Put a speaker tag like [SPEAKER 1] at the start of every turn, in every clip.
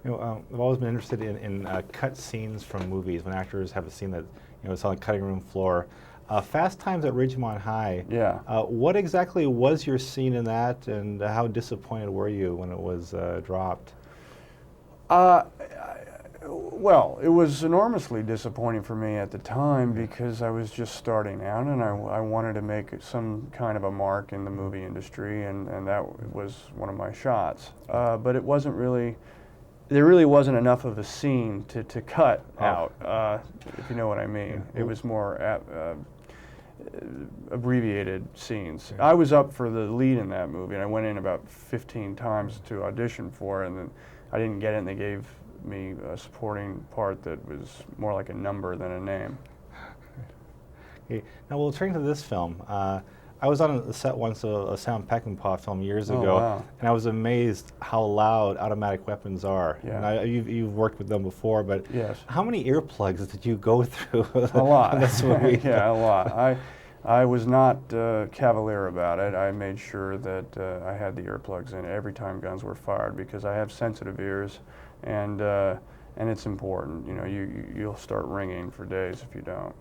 [SPEAKER 1] I've always been interested in cut scenes from movies when actors have a scene that it's on the cutting room floor. Fast Times at Ridgemont High.
[SPEAKER 2] Yeah.
[SPEAKER 1] What exactly was your scene in that, and how disappointed were you when it was dropped?
[SPEAKER 2] Uh, well, it was enormously disappointing for me at the time because I was just starting out and I wanted to make some kind of a mark in the movie industry, and that was one of my shots. But it wasn't really, there really wasn't enough of a scene to cut out, if you know what I mean. It was more abbreviated scenes. I was up for the lead in that movie, and I went in about 15 times to audition for it, and then I didn't get it, and they gave me a supporting part that was more like a number than a name.
[SPEAKER 1] Okay. Now we'll turn to this film. I was on a set once of a Sam Peckinpah film years ago,
[SPEAKER 2] Wow.
[SPEAKER 1] and I was amazed how loud automatic weapons are.
[SPEAKER 2] Yeah.
[SPEAKER 1] And you've worked with them before, but
[SPEAKER 2] Yes.
[SPEAKER 1] how many earplugs did you go through?
[SPEAKER 2] A lot.
[SPEAKER 1] on this movie?
[SPEAKER 2] Yeah, a lot. I was not cavalier about it. I made sure that I had the earplugs in every time guns were fired because I have sensitive ears, and it's important. You know, you'll start ringing for days if you don't.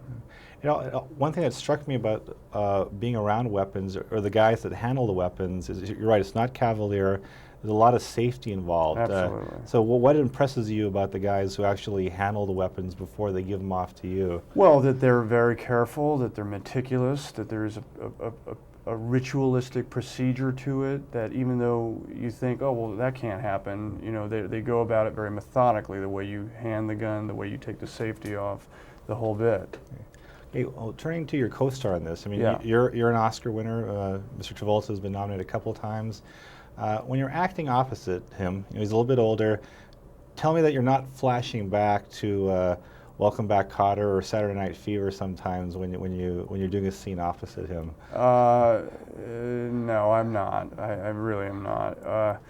[SPEAKER 1] One thing that struck me about being around weapons, or the guys that handle the weapons, is you're right, it's not cavalier. There's a lot of safety involved.
[SPEAKER 2] Absolutely.
[SPEAKER 1] So what impresses you about the guys who actually handle the weapons before they give them off to you?
[SPEAKER 2] Well, that they're very careful, that they're meticulous, that there's a ritualistic procedure to it, that even though you think, oh, well, that can't happen, you know, they go about it very methodically, the way you hand the gun, the way you take the safety off, the whole bit.
[SPEAKER 1] Okay, well, turning to your co-star in this, I mean,
[SPEAKER 2] Yeah.
[SPEAKER 1] you're an Oscar winner. Mr. Travolta has been nominated a couple of times. When you're acting opposite him, he's a little bit older. Tell me that you're not flashing back to Welcome Back, Kotter, or Saturday Night Fever sometimes when you're doing a scene opposite him.
[SPEAKER 2] No, I'm not. I really am not.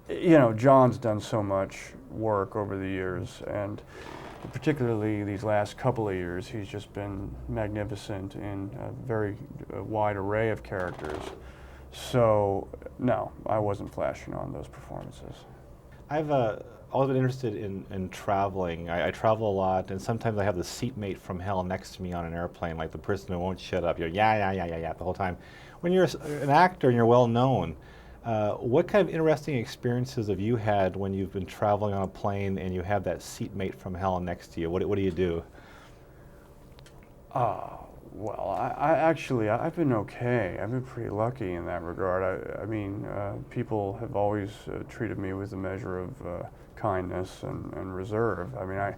[SPEAKER 2] You know, John's done so much work over the years, and particularly these last couple of years, he's just been magnificent in a very wide array of characters. So, no, I wasn't flashing on those performances.
[SPEAKER 1] I've always been interested in traveling. I travel a lot, and sometimes I have the seatmate from hell next to me on an airplane, like the person who won't shut up. You're yeah the whole time. When you're an actor and you're well known, what kind of interesting experiences have you had when you've been traveling on a plane and you have that seatmate from hell next to you? What do you do?
[SPEAKER 2] Well, I've been okay. I've been pretty lucky in that regard. I mean, people have always treated me with a measure of kindness and reserve. I mean,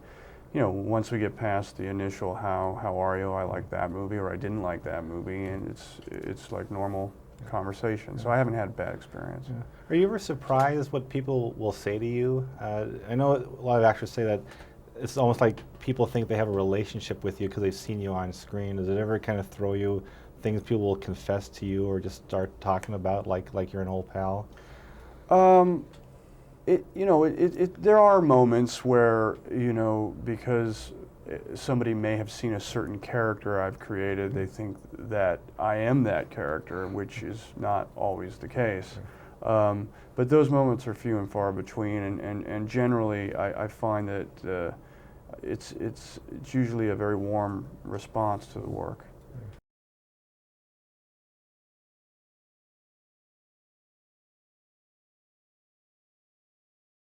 [SPEAKER 2] you know, once we get past the initial how are you, I like that movie or I didn't like that movie, and it's like normal conversation. So I haven't had a bad experience.
[SPEAKER 1] Yeah. Are you ever surprised what people will say to you? I know a lot of actors say that it's almost like people think they have a relationship with you because they've seen you on screen. Does it ever kind of throw you things people will confess to you or just start talking about like you're an old pal?
[SPEAKER 2] There are moments where, you know, because somebody may have seen a certain character I've created, they think that I am that character, which is not always the case. But those moments are few and far between, and generally I find that it's usually a very warm response to the work.